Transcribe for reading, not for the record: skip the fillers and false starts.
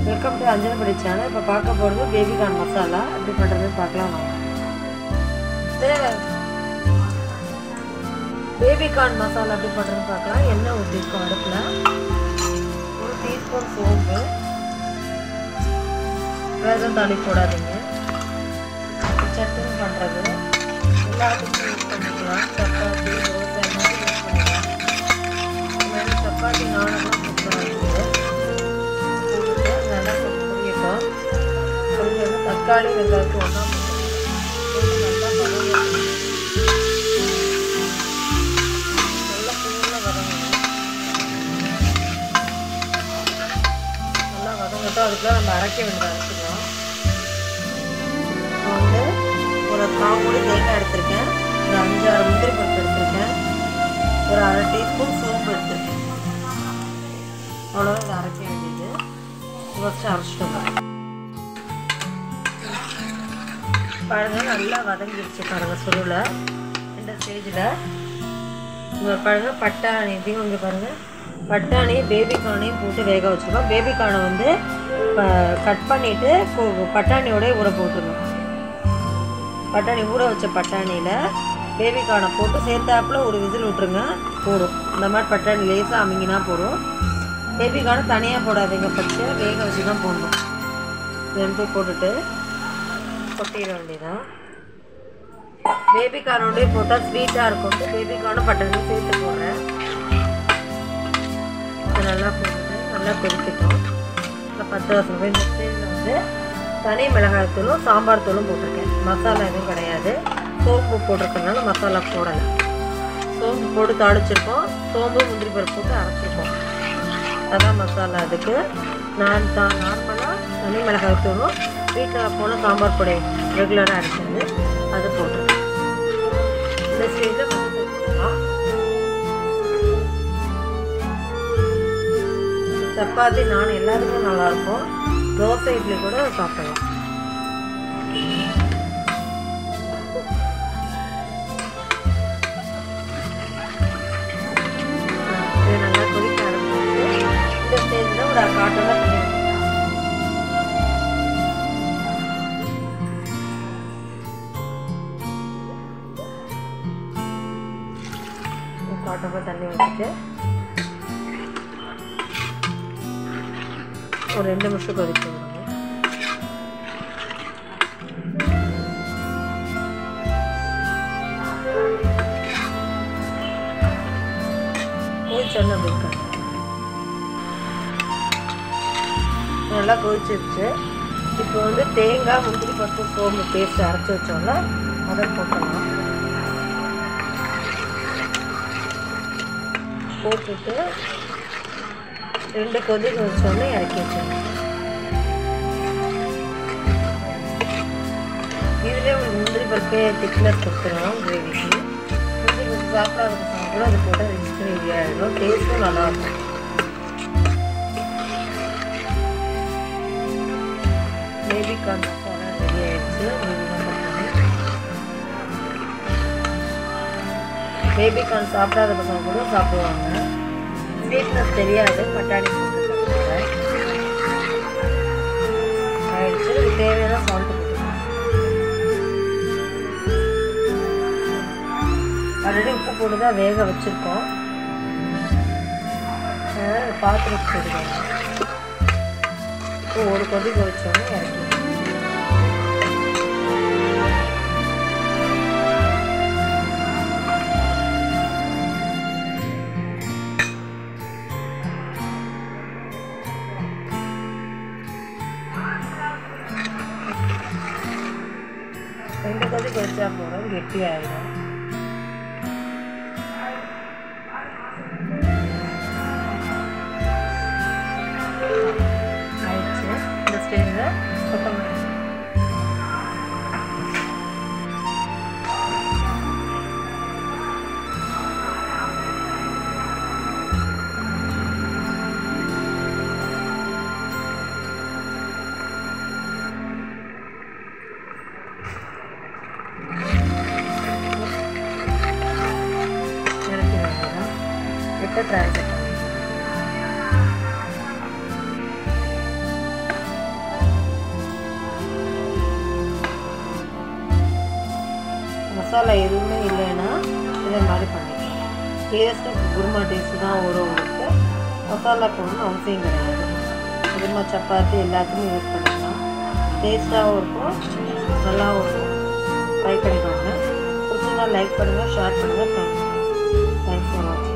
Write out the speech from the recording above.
Welcome to அஞ்சனபடி channel. இப்போ பார்க்க போகிறது பேபிகார்ன் மசாலா எப்படி பண்ணுறதுன்னு பார்க்கலாம் வாங்க. பேபிகார்ன் மசாலா எப்படி பண்ணுறதுன்னு பார்க்கலாம். எண்ணெய் ஊற்றிருக்கோம் அடுப்பில். 1 டீஸ்பூன் சோம்பு, வேறு தாளி போடாதீங்க. சட்னி பண்ணுறது எல்லாத்துக்கும் யூஸ் பண்ணிக்கலாம். சப்பாத்தி, தோசை மாதிரி யூஸ் பண்ணிக்கலாம். வேறு சப்பாத்தி நானெல்லாம் சூப்பராக இருக்குது. போட்டுட்டு நல்லா பொரியட்டும். பொரியல் தக்காளி வெங்காயத்து ஒன்றா போட்டு நல்லா வதங்கணும். நல்லா ஃபுல்லாக வதங்கணும். நல்லா வதங்கட்டும். அதுக்குள்ள நம்ம அரைக்க வேண்டியது அரைச்சிக்கலாம். இப்போ வந்து ஒரு 4 மூடி தேங்காய் எடுத்திருக்கேன். ஒரு 5-6 முந்திரி பருப்பு எடுத்திருக்கேன். ஒரு 1/2 டீஸ்பூன் சோம்பு எடுத்திருக்கேன். அவ்வளோதான் இதை அரைக்க வேண்டியது. ஃபஸ்ட்டு அரைச்சிட்டு பாருங்கள். நல்லா வதங்கிடுச்சு பாருங்கள். சுருளை இந்த ஸ்டேஜில் இங்கே பாருங்கள் பட்டாணி இதையும் இங்கே பாருங்கள். பட்டாணி பேபிகார்னையும் போட்டு வேக வச்சுருக்கோம். பேபிகார்னை வந்து கட் பண்ணிவிட்டு பட்டாணியோடய ஊற போட்டுருங்க. பட்டாணி ஊற வச்ச பட்டாணியில் பேபிகார்னை போட்டு சேர்த்தாப்பில் ஒரு விசில் விட்டுருங்க. போடும். இந்த மாதிரி பட்டாணி லேசாக அமிங்கினா போடும். பேபிகார்னை தனியாக போடாதீங்க. பச்சை வேக வச்சு தான் போடணும். ரெண்டு போட்டுட்டு கொட்டிட வேண்டியதான். பேபிகார்னோடய போட்டால் ஸ்வீட்டாக இருக்கும்ட்டு பேபிகார்னும் பட்டாணியும் சேர்த்து போடுறேன். இது நல்லா போட்டுட்டு நல்லா கொதிக்கட்டும். நல்லா 10 வருஷம் இந்த ஸ்டேஜில் வந்து தனி மிளகாய் தூளும் சாம்பார் தூளும் போட்டிருக்கேன். மசாலா எதுவும் கிடையாது. சோம்பு போட்டிருக்கனால மசாலா போடலை. சோம்பு போட்டு தாளிச்சிருக்கோம். சோம்பு முந்திரி பருப்பு போட்டு அரைச்சிருக்கோம். அதான் மசாலா. அதுக்கு நான் நார்மலாக தனி மிளகாய் தூளும் வீட்டில் போன சாம்பார் பொடி ரெகுலராக அரைச்சது அது போட்டிருக்கேன். இந்த ஸ்டேஜில் மஞ்சள் போடலாம். சப்பாத்தி நான் எல்லாத்துக்கும் நல்லாயிருக்கும். தோசை இட்லி கூட சாப்பிடலாம். இது நல்லா கொதிக்க ஆரம்பிச்சு இந்த ஸ்டேஜில் ஒரு காட்டெல்லாம் பண்ணி காட்டப்போ தண்ணி வச்சுட்டு ஒரு 2 நிமிஷம் கொதிக்க விடுங்க. கொதிச்சோன்னு அப்படிங்க நல்லா கொதிச்சிருச்சு. இப்போ வந்து தேங்காய் முந்திரி பருப்பு சோம்பு பேஸ்ட் அரைச்சி வச்சோம்ல அதை போட்டலாம். போட்டுட்டு 2 கொதி வச்சோன்னே இறக்கி வச்சோம். இதுலேயே உங்களுக்கு முந்திரி பருப்பே திக்னஸ் கொடுத்துருவோம் கிரேவிக்கு. முந்திரி பருப்பு சாப்பிடாத பசங்க கூட அது போட்டால் ரிச் கிரேவி ஆகிடும். டேஸ்ட்டும் நல்லாயிருக்கும். பேபிகார்ன் மசாலா ரெடி ஆகிடுச்சு. பேபிகார்ன் சாப்பிடாத பசங்க கூட சாப்பிடுவாங்க. ஸ்வீட்னஸ் தெரியாது. பட்டாணி போட்டுருக்காங்க ஆயிடுச்சு. இது தேவையான சால்ட்டு போட்டுருக்காங்க. ஆல்ரெடி உப்பு போட்டு தான் வேக வச்சுருக்கோம். பாத்திரம் போட்டுருக்காங்க. இப்போ ஒரு கொதி வச்சோன்னே இறக்கி ரெண்டு கொதி வச்சா போதும். கெட்டி ஆகிடும். ஆயிடுச்சு. இந்த ஸ்டேஜில் கொத்தமல்லி மசாலா எதுவுமே இல்லைன்னா இதே மாதிரி பண்ணிக்கலாம். டேஸ்ட்டு குருமா டேஸ்ட்டு தான் வரும் உங்களுக்கு. மசாலா போடணும்னு அவசியம் கிடையாது. குருமா சப்பாத்தி எல்லாத்துக்கும் யூஸ் பண்ணிக்கலாம். டேஸ்ட்டாகவும் இருக்கும், நல்லாவும் இருக்கும். ட்ரை பண்ணிக்கோங்க. பிடிச்சிருந்தா லைக் பண்ணுங்கள், ஷேர் பண்ணுங்கள். தேங்க்ஸ் ஃபார் வாட்சிங்.